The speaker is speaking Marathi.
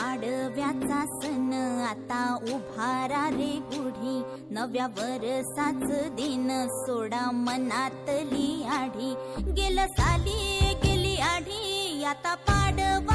पाडव्याचा सण आता उभारा रे गुढी, नव्या वरसाच दिन सोडा मनातली आढी. गेलं साली गेली आढी, आता पाडवा